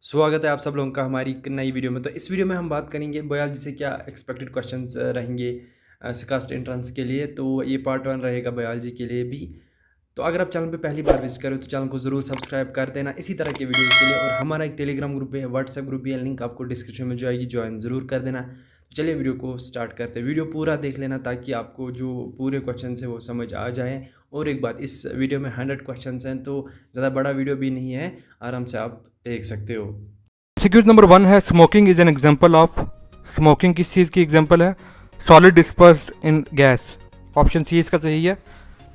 स्वागत है आप सब लोगों का हमारी एक नई वीडियो में। तो इस वीडियो में हम बात करेंगे बायोलॉजी से क्या एक्सपेक्टेड क्वेश्चंस रहेंगे सिकास्ट एंट्रेंस के लिए। तो ये पार्ट 1 रहेगा बायोलॉजी के लिए भी। तो अगर आप चैनल पे पहली बार विजिट करो तो चैनल को ज़रूर सब्सक्राइब कर देना इसी तरह के वीडियोज़ के लिए। और हमारा एक टेलीग्राम ग्रुप है, व्हाट्सएप ग्रुप भी है, लिंक आपको डिस्क्रिप्शन में जो आएगी ज्वाइन ज़रूर कर देना। तो चलिए वीडियो को स्टार्ट करते हैं। वीडियो पूरा देख लेना ताकि आपको जो पूरे क्वेश्चन है वो समझ आ जाए। और एक बात, इस वीडियो में 100 क्वेश्चन हैं तो ज़्यादा बड़ा वीडियो भी नहीं है, आराम से आप देख सकते हो। एक्सक्यूज नंबर 1 है smoking is an example of. Smoking किस चीज़ की एग्जांपल है? Solid dispersed in gas. Option C इसका सही है।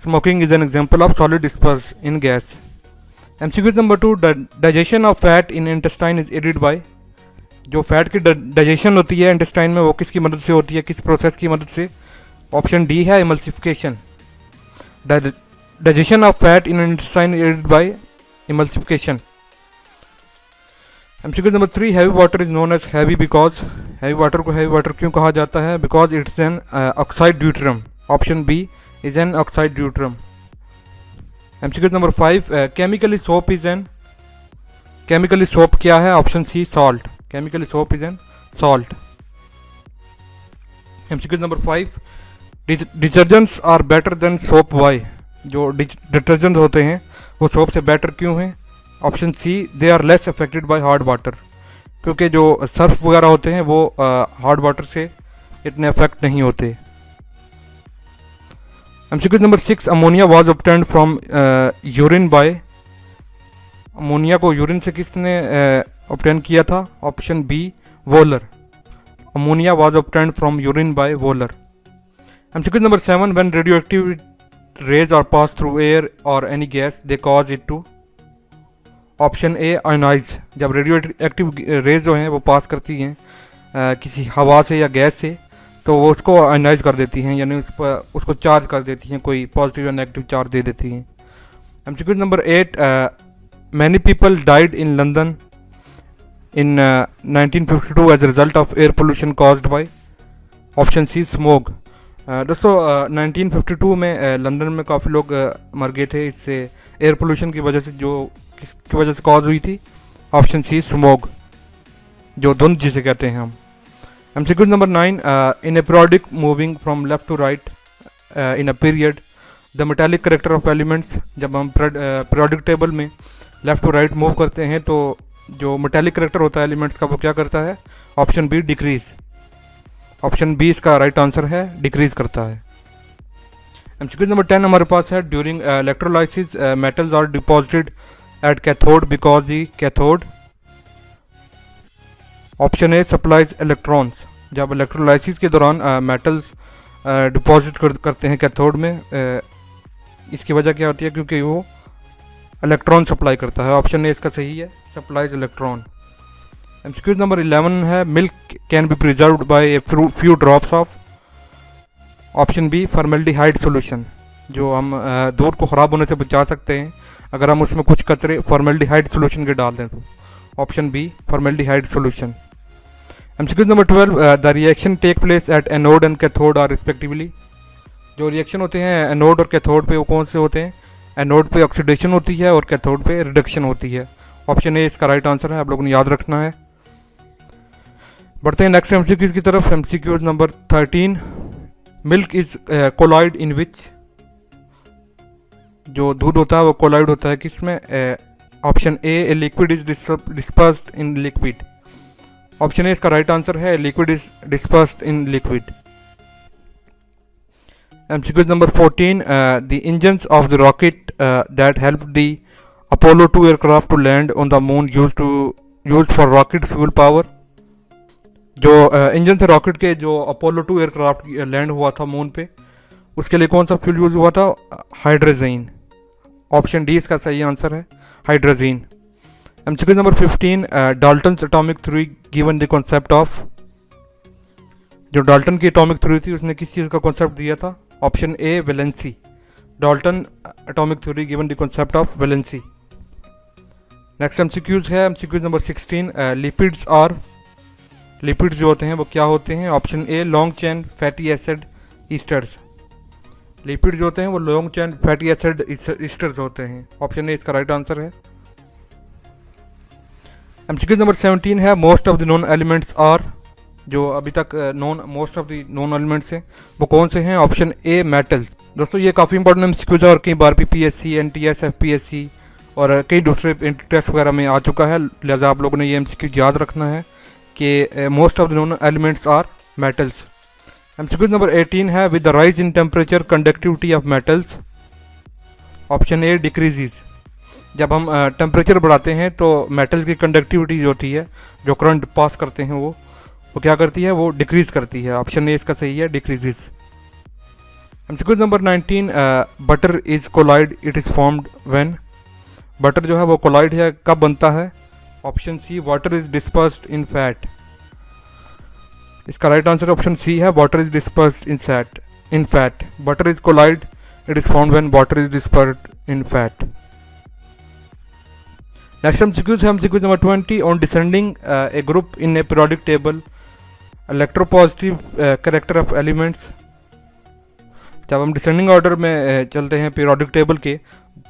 Smoking is an example of solid dispersed in gas. MCQs number 2, digestion of fat in intestine is aided by. जो fat की digestion होती है इंटेस्टाइन में वो किसकी मदद से होती है, किस प्रोसेस की मदद से? ऑप्शन डी है emulsification. Digestion of fat in intestine aided by emulsification. MCQ number 3, heavy water is known as heavy because. Heavy water को हैवी वाटर क्यों कहा जाता है? Because it's an oxide deuterium. Option B is an oxide deuterium. MCQ number 5, chemically soap is an. Chemically soap क्या है? Option C salt. Chemically soap is an salt. MCQ number 5, detergents are better than soap why. जो detergent होते हैं वो soap से better क्यों हैं? Option C, they are less affected by hard water. क्योंकि जो सर्फ वगैरह होते हैं वो हार्ड वाटर से इतने अफेक्ट नहीं होते। MCQ number 6, ammonia was obtained from urine by. Ammonia को यूरिन से किसने ऑब्टेन किया था? Option B, Wohler. Ammonia was obtained from urine by Wohler. MCQ number 7, when radioactive rays are pass through air or any gas they cause it to. Option A, ionise. जब radioactive rays जो हैं वो पास करती हैं किसी हवा से या गैस से तो वो उसको आयोनाइज कर देती हैं, यानी उस पर उसको चार्ज कर देती हैं, कोई पॉजिटिव या नेगेटिव चार्ज दे देती हैं। MCQ number 8, many people died in London in 1952 as a result of air pollution caused by. Option C, smoke. दोस्तों 1952 में लंदन में काफ़ी लोग मर गए थे इससे, एयर पोल्यूशन की वजह से, जो किसकी वजह से कॉज हुई थी? ऑप्शन सी, स्मोक, जो धुंध जिसे कहते हैं हम। MCQ number 9, in a periodic moving from left to right in a period the metallic character of elements. जब हम पीरियोडिक टेबल में लेफ्ट टू राइट मूव करते हैं तो जो मेटालिक करेक्टर होता है एलिमेंट्स का वो क्या करता है? Option B, decrease. Option B इसका राइट आंसर है, डिक्रीज करता है। एमसीक्यू नंबर 10 हमारे पास है, during electrolysis metals are deposited at cathode because the cathode. Option A, supplies electrons. जब इलेक्ट्रोलाइसिस के दौरान मेटल्स डिपॉजिट करते हैं कैथोड में, इसकी वजह क्या होती है? क्योंकि वो इलेक्ट्रॉन सप्लाई करता है। ऑप्शन ए इसका सही है, सप्लाइज इलेक्ट्रॉन। एमसीक्यू नंबर 11 है, milk can be preserved by a few drops of. Option B, formaldehyde solution. जो हम दूध को ख़राब होने से बचा सकते हैं अगर हम उसमें कुछ कतरे फॉर्मेल्डिहाइड सॉल्यूशन के डाल दें तो। Option B, formaldehyde solution. MCQ number 12, the reaction take place at anode and cathode are respectively. जो रिएक्शन होते हैं एनोड और कैथोड पे वो कौन से होते हैं? एनोड पे ऑक्सीडेशन होती है और कैथोड पे रिडक्शन होती है। ऑप्शन ए इसका राइट आंसर है, आप लोगों ने याद रखना है। बढ़ते हैं नेक्स्ट एमसीक्यूज की तरफ। MCQs number 13, milk is colloid in which. जो दूध होता है वो कोलाइड होता है किसमें? Option A, liquid is dispersed in liquid. Option A इसका राइट आंसर है, liquid is dispersed in liquid. MCQ number 14, the engines of the rocket that help the Apollo 2 aircraft to land on the moon used for rocket fuel power. जो इंजन थे rocket के, जो Apollo 2 aircraft land हुआ था moon पे, उसके लिए कौन सा फ्यूल यूज़ हुआ था? हाइड्रोजन। ऑप्शन डी इसका सही आंसर है, hydrogen. MCQ number 15, Dalton's atomic theory given the concept of. जो डाल्टन की एटॉमिक थ्योरी थी उसने किस चीज़ का कॉन्सेप्ट दिया था? Option A, valency. Dalton atomic theory given the concept of valency. Next MCQs है, MCQs number 16, lipids are. Lipids जो होते हैं वो क्या होते हैं? Option A, long chain fatty acid esters. Lipid जो होते हैं वो long chain fatty acid esters होते हैं। ऑप्शन ए इसका राइट आंसर है। MCQ नंबर 17 है most of the non elements are, जो अभी तक most of the non elements हैं वो कौन से हैं? Option A metals. दोस्तों ये काफ़ी इंपॉर्टेंट MCQs है और कई बार PPSC, NTS, FPSC और कई दूसरे टेस्ट वगैरह में आ चुका है, लिहाजा आप लोगों ने ये MCQ याद रखना है कि most of the non elements are metals. MCQ number 18 है with the rise in temperature conductivity of metals, option A decreases. जब हम टेम्परेचर बढ़ाते हैं तो मेटल्स की कंडक्टिविटी जो होती है, जो करंट पास करते हैं वो क्या करती है? वो डिक्रीज करती है। ऑप्शन ए इसका सही है, decreases. MCQ number 19 butter is colloid it is formed when. Butter जो है वो कोलाइड है कब बनता है? Option C water is dispersed in fat. इसका राइट आंसर ऑप्शन सी है, water is dispersed in fat. Butter is colloid it is formed when water is dispersed in fat. Next MCQs है MCQ number 20 on descending a group in a periodic table electropositive character of elements. जब हम descending order में चलते हैं periodic table के,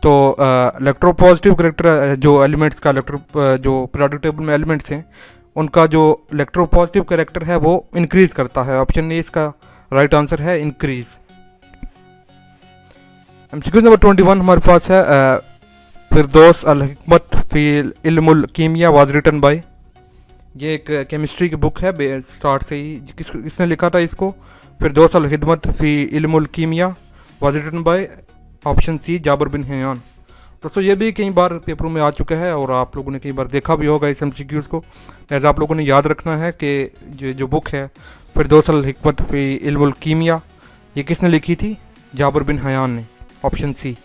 तो electropositive character जो elements का जो पीरियोडिक टेबल में एलिमेंट्स हैं उनका जो इलेक्ट्रोपॉजिटिव कैरेक्टर है वो इंक्रीज करता है। ऑप्शन ए इसका राइट आंसर है, इंक्रीज। MCQ नंबर 21 हमारे पास है फिरदौस al Hikmat fi Ilmul Kimiya was written bye. ये एक केमिस्ट्री की बुक है, स्टार्ट से ही किसने लिखा था इसको? Firdaus al Hikmat fi Ilmul Kimiya was written by, option C Jabir bin Hayyan. दोस्तों ये भी कई बार पेपरों में आ चुका है और आप लोगों ने कई बार देखा भी होगा इस MCQs को, लिहाजा आप लोगों ने याद रखना है कि जो बुक है फिरदौस अल हिकमत फी इल्मुल कीमिया, ये किसने लिखी थी? जाबिर बिन हयान ने, ऑप्शन सी।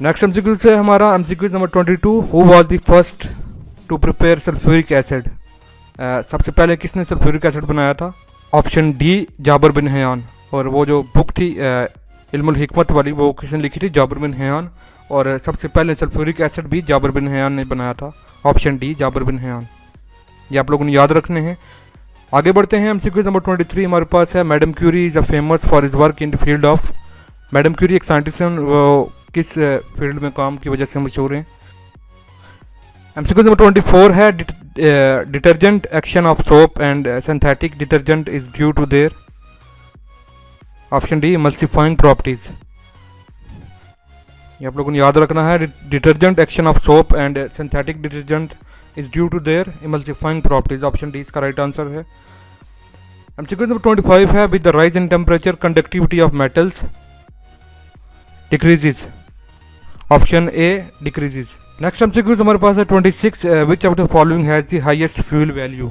नेक्स्ट MCQ है हमारा MCQ number 22 who was the first to prepare sulphuric acid. सबसे पहले किसने सल्फ्यूरिक एसिड बनाया था? Option D Jabir bin Hayyan. और वो जो बुक थी इल्मुल हिकमत वाली, वो किसने लिखी थी? Jabir bin Hayyan. और सबसे पहले सल्फ्यूरिक एसिड भी जाबिर बिन हयान ने बनाया था, option D Jabir bin Hayyan. ये आप लोगों ने याद रखने हैं। आगे बढ़ते हैं MCQ नंबर 23 हमारे पास है madam Curie is a famous for his work in the field of. Madam Curie एक साइंटिस्ट हैं, वो किस फील्ड में काम की वजह से मशहूर हैं? MCQ नंबर 24 है detergent action of soap and synthetic detergent is due to their, option D emulsifying properties. ये आप लोगों ने याद रखना है, detergent action of soap and synthetic detergent is due to their emulsifying properties, option D इसका right answer है। MCQ number 25 है with the rise in temperature conductivity of metals decreases, option A decreases. Next MCQ हमारे पास है 26 which of the following has the highest fuel value.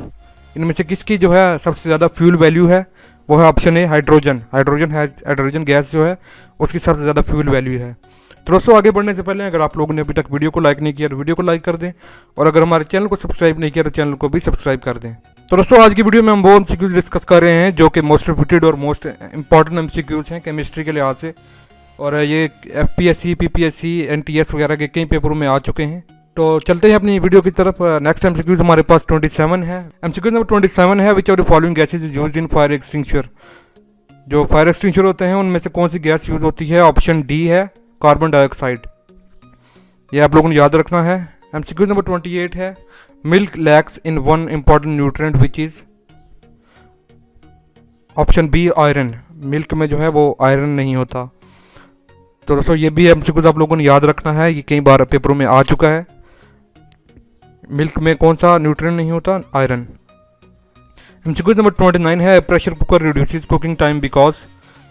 इनमें से किसकी जो है सबसे ज़्यादा फ्यूल वैल्यू है? वो है ऑप्शन ए हाइड्रोजन। हाइड्रोजन गैस जो है उसकी सबसे ज़्यादा फ्यूल वैल्यू है। तो दोस्तों आगे बढ़ने से पहले अगर आप लोगों ने अभी तक वीडियो को लाइक नहीं किया तो वीडियो को लाइक कर दें, और अगर हमारे चैनल को सब्सक्राइब नहीं किया तो चैनल को भी सब्सक्राइब कर दें। तो दोस्तों आज की वीडियो में हम वो MCQs डिस्कस कर रहे हैं जो कि मोस्ट रिपीटेड और मोस्ट इंपॉर्टेंट MCQs हैं केमिस्ट्री के लिहाज से, और ये FPSC, PPSC, NTS वगैरह के कई पेपरों में आ चुके हैं। तो चलते हैं अपनी वीडियो की तरफ। नेक्स्ट MCQs हमारे पास 27 है। MCQ नंबर 27 है विच of the following gases is used in fire extinguisher. जो फायर एक्सटिंग्विशर होते हैं उनमें से कौन सी गैस यूज होती है? ऑप्शन डी है कार्बन डाइऑक्साइड। ये आप लोगों ने याद रखना है। MCQ नंबर 28 है milk lacks in one important nutrient which is, option B iron. Milk में जो है वो आयरन नहीं होता। तो दोस्तों ये भी MCQs आप लोगों ने याद रखना है, ये कई बार पेपरों में आ चुका है। मिल्क में कौन सा न्यूट्रिएंट नहीं होता? आयरन। MCQ नंबर 29 है pressure cooker reduces cooking time because.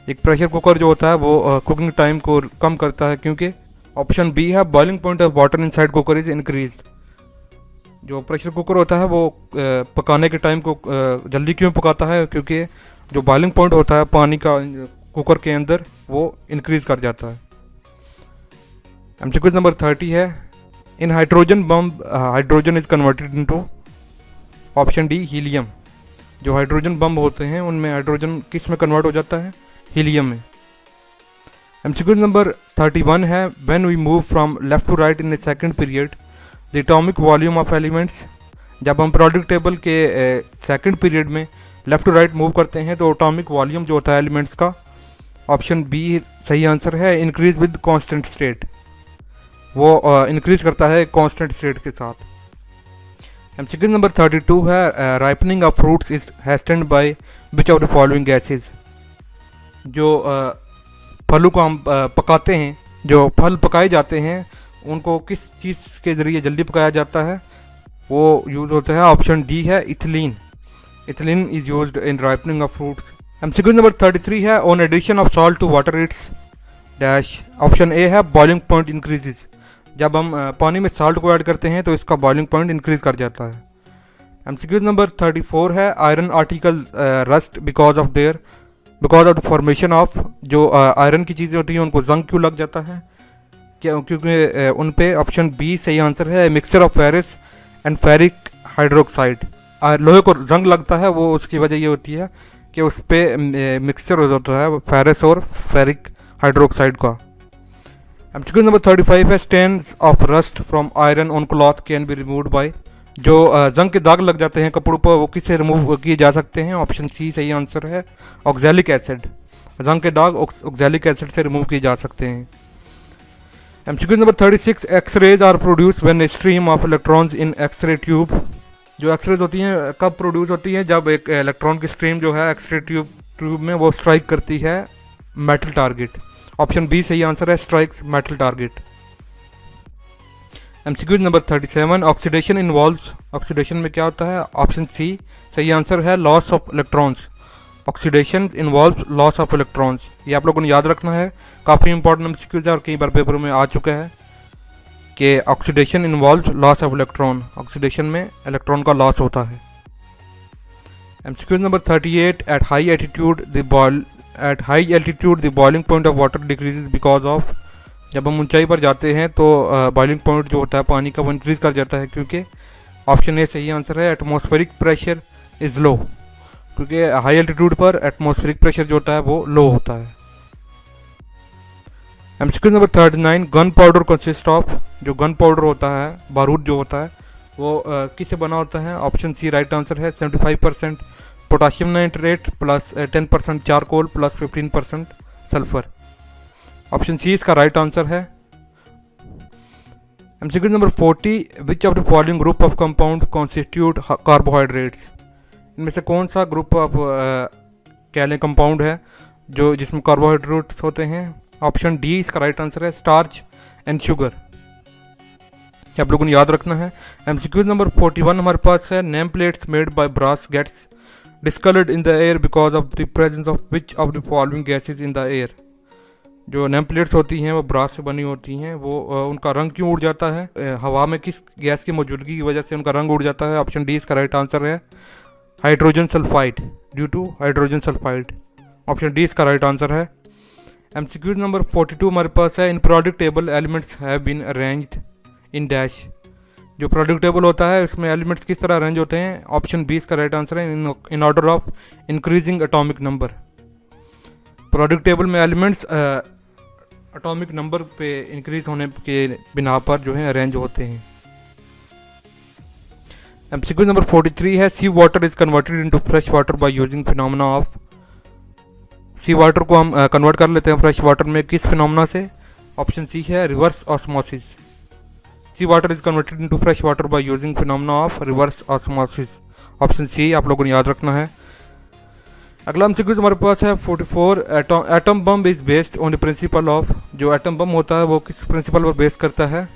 एक प्रेशर कुकर जो होता है वो कुकिंग टाइम को कम करता है क्योंकि, ऑप्शन बी है boiling point of water inside cooker is increase. जो प्रेशर कुकर होता है वो पकाने के टाइम को जल्दी क्यों पकाता है? क्योंकि जो बॉइलिंग पॉइंट होता है पानी का कुकर के अंदर वो इंक्रीज कर जाता है। MCQ नंबर 30 है in hydrogen bomb hydrogen is converted into, option D helium. जो हाइड्रोजन बम होते हैं उनमें हाइड्रोजन किस में कन्वर्ट हो जाता है? हीलियम में। MCQ नंबर 31 है when we move from left to right in a second period the atomic volume of elements. जब हम पीरियोडिक टेबल के सेकंड पीरियड में लेफ्ट टू राइट मूव करते हैं तो एटॉमिक वॉल्यूम जो होता है एलिमेंट्स का, ऑप्शन बी सही आंसर है, इंक्रीज विद कांस्टेंट स्टेट। वो इंक्रीज करता है कांस्टेंट स्टेट के साथ। एमसीक्यू नंबर 32 है ripening of fruits is hastened by which of the following gases. जो फलों को हम पकाते हैं, जो फल पकाए जाते हैं उनको किस चीज़ के ज़रिए जल्दी पकाया जाता है, वो यूज़ होता है। ऑप्शन डी है ethylene. Ethylene is used in ripening of fruits. MCQ number 33 है on addition of salt to water it's dash. Option A है बॉइलिंग पॉइंट इंक्रीजेज। जब हम पानी में साल्ट को ऐड करते हैं तो इसका बॉइलिंग पॉइंट इंक्रीज कर जाता है। एमसीक्यू नंबर 34 है iron article rust because of the formation of. जो आयरन की चीज़ें होती हैं उनको जंग क्यों लग जाता है, क्या क्योंकि उन पे ऑप्शन बी सही आंसर है mixture of ferrous and ferric hydroxide. लोहे को जंग लगता है वो उसकी वजह ये होती है कि उस पर मिक्सचर हो जाता है फेरस और फेरिक हाइड्रोक्साइड का। एमसीक्यू नंबर 35 है stains of rust from iron on cloth can be removed by. जो जंग के दाग लग जाते हैं कपड़ों पर वो किससे रिमूव किए जा सकते हैं, ऑप्शन सी सही आंसर है ऑक्सैलिक एसिड। जंग के दाग ऑक्सैलिक एसिड से रिमूव किए जा सकते हैं। MCQ number 36 X-rays are produce when a stream of electrons in X-ray tube. जो एक्सरेज होती हैं कब प्रोड्यूस होती हैं, जब एक इलेक्ट्रॉन की स्ट्रीम जो है एक्सरे ट्यूब में वो स्ट्राइक करती है मेटल टारगेट। ऑप्शन बी सही आंसर है strikes metal target. MCQ number 37 oxidation involves. Oxidation में क्या होता है, ऑप्शन सी सही आंसर है loss of electrons. Oxidation involves loss of electrons. ये आप लोगों ने याद रखना है, काफ़ी इंपॉर्टेंट एमसीक्यूज है और कई बार पेपर में आ चुका है कि oxidation involves loss of electron. Oxidation में इलेक्ट्रॉन का लॉस होता है। MCQ number 38 at high altitude the boiling point of water decreases because of. जब हम ऊंचाई पर जाते हैं तो बॉइलिंग पॉइंट जो होता है पानी का वो इंक्रीज कर जाता है, क्योंकि ऑप्शन ए सही आंसर है एटमॉस्फेरिक प्रेशर इज़ लो। क्योंकि हाई एल्टीट्यूड पर एटमॉस्फेरिक प्रेशर जो होता है वो लो होता है। MCQ number 39 gun powder consist of. जो गन पाउडर होता है, बारूद जो होता है वो किससे बना होता है, ऑप्शन सी राइट आंसर है 75% potassium nitrate plus 10% charcoal plus 15% sulphur. Option C इसका राइट आंसर है। MCQ number 40 which of the following group of compound constitute carbohydrates. इनमें से कौन सा ग्रुप ऑफ कह लें कंपाउंड है जो जिसमें कार्बोहाइड्रेट्स होते हैं, ऑप्शन डी इसका राइट आंसर है स्टार्च एंड शुगर। ये आप लोगों ने याद रखना है। एमसीक्यू नंबर 41 हमारे पास है name plates made by brass gets discoloured in the air because of the presence of which of the following gases in the air. जो नेम प्लेट्स होती हैं वो ब्रास से बनी होती हैं, वो उनका रंग क्यों उड़ जाता है, हवा में किस गैस की मौजूदगी की वजह से उनका रंग उड़ जाता है, ऑप्शन डी इसका राइट आंसर है hydrogen sulphide, due to hydrogen sulphide. Option D इसका राइट आंसर है। एमसीक्यू नंबर 42 हमारे पास है in periodic table elements have been arranged in dash. जो प्रोडक्ट टेबल होता है उसमें एलिमेंट्स किस तरह अरेंज होते हैं, ऑप्शन बी इसका राइट आंसर है in order of increasing atomic number. Periodic table में एलिमेंट्स एटॉमिक नंबर पे इंक्रीज होने के बिना पर जो है अरेंज होते हैं। एमसीक्यू नंबर 43 है sea water is converted into fresh water by using phenomena of. Sea water को हम कन्वर्ट कर लेते हैं फ्रेश वाटर में किस फिनोमेना से, ऑप्शन सी है reverse osmosis. Sea water is converted into fresh water by using phenomena of reverse osmosis. Option C आप लोगों ने याद रखना है। अगला एमसीक्यू हमारे पास है 44 atom bomb is based on the principle of. जो एटम बम होता है वो किस प्रिंसिपल पर बेस करता है,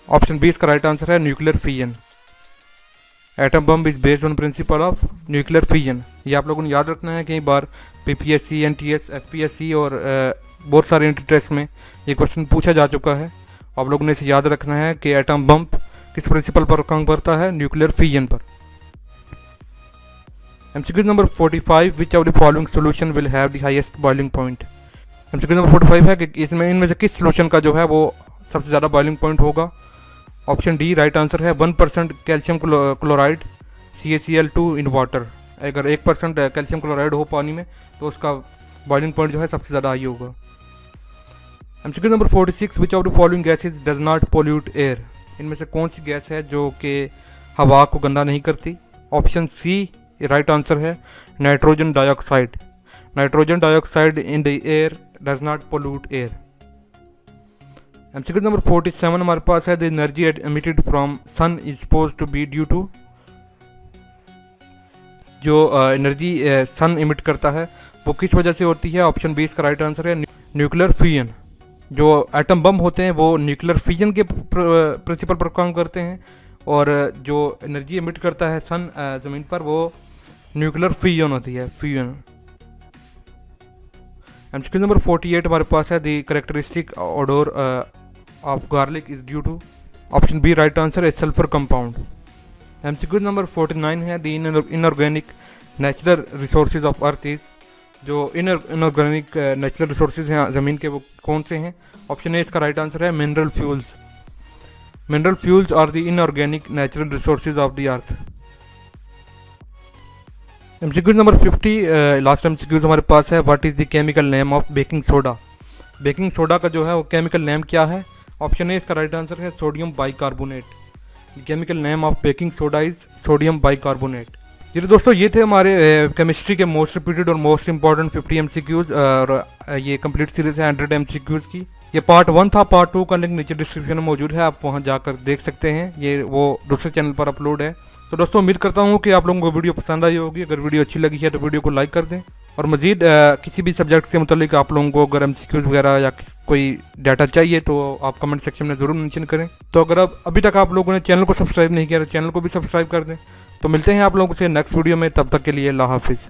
ऑप्शन बी इसका राइट आंसर है nuclear fission. Atom bomb is based on principle of nuclear fission. ये आप लोगों ने याद रखना है, कई बार पीपीएससी, एनटीएस, एफपीएससी और बहुत सारे एंट्री टेस्ट में ये क्वेश्चन पूछा जा चुका है। आप लोगों ने इसे याद रखना है कि एटम बम किस प्रिंसिपल पर काम करता है, न्यूक्लियर फिजन पर। MCQ number 45 which of the following solution will have the highest boiling point. MCQ number 45 है कि इसमें इनमें से किस सोल्यूशन का जो है वो सबसे ज़्यादा बॉइलिंग पॉइंट होगा, ऑप्शन डी राइट आंसर है 1% calcium chloride CaCl2 in water. अगर 1% कैल्शियम क्लोराइड हो पानी में तो उसका बॉइलिंग पॉइंट जो है सबसे ज़्यादा हाई होगा। MCQ number 46 which of the following gases does not pollute air. इनमें से कौन सी गैस है जो कि हवा को गंदा नहीं करती, ऑप्शन सी राइट आंसर है nitrogen dioxide. Nitrogen dioxide in the air does not pollute air. MCQ number 47 हमारे पास है the energy emitted from sun is suppose to be due to. जो एनर्जी सन इमिट करता है वो किस वजह से होती है? ऑप्शन बी इसका राइट आंसर है न्यूक्लियर फ्यूजन। जो एटम बम होते हैं वो न्यूक्लियर फ्यूजन के प्रिंसिपल पर काम करते हैं, और जो एनर्जी इमिट करता है सन ज़मीन पर वो न्यूक्लियर फ्यूजन होती है, फ्यूजन। एमसीक्यू नंबर 48 हमारे पास है, the characteristic odour of garlic is due to, option B right answer है सल्फर कंपाउंड। एमसीक्यू नंबर 49 है, the inorganic natural resources of earth is, जो इनऑर्गेनिक नेचुरल रिसोर्सेज हैं ज़मीन के वो कौन से हैं? ऑप्शन ए इसका राइट आंसर है mineral fuels. Mineral fuels are the inorganic natural resources of the earth. MCQs number 50 last MCQs हमारे पास है, what is the chemical name of baking soda. Baking soda का जो है वो केमिकल नेम क्या है? ऑप्शन ए इसका राइट आंसर है sodium bicarbonate. The chemical name of baking soda is sodium bicarbonate. जी दोस्तों, ये थे हमारे केमिस्ट्री के मोस्ट रिपीटेड और मोस्ट इंपॉर्टेंट 50 एमसीक्यूज, और ये कंप्लीट सीरीज है 100 एमसीक्यूज की। ये पार्ट 1 था, पार्ट 2 का लिंक नीचे डिस्क्रिप्शन में मौजूद है, आप वहाँ जाकर देख सकते हैं, ये वो दूसरे चैनल पर अपलोड है। तो दोस्तों उम्मीद करता हूँ कि आप लोगों को वीडियो पसंद आई होगी। अगर वीडियो अच्छी लगी है तो वीडियो को लाइक कर दें, और मज़ीद किसी भी सब्जेक्ट से मुतालिक आप लोगों को अगर एमसीक्यूज वगैरह या कोई डाटा चाहिए तो आप कमेंट सेक्शन में ज़रूर मेंशन करें। तो अगर अभी तक आप लोगों ने चैनल को सब्सक्राइब नहीं किया तो चैनल को भी सब्सक्राइब कर दें। तो मिलते हैं आप लोगों से नेक्स्ट वीडियो में, तब तक के लिए अल्लाह हाफिज़।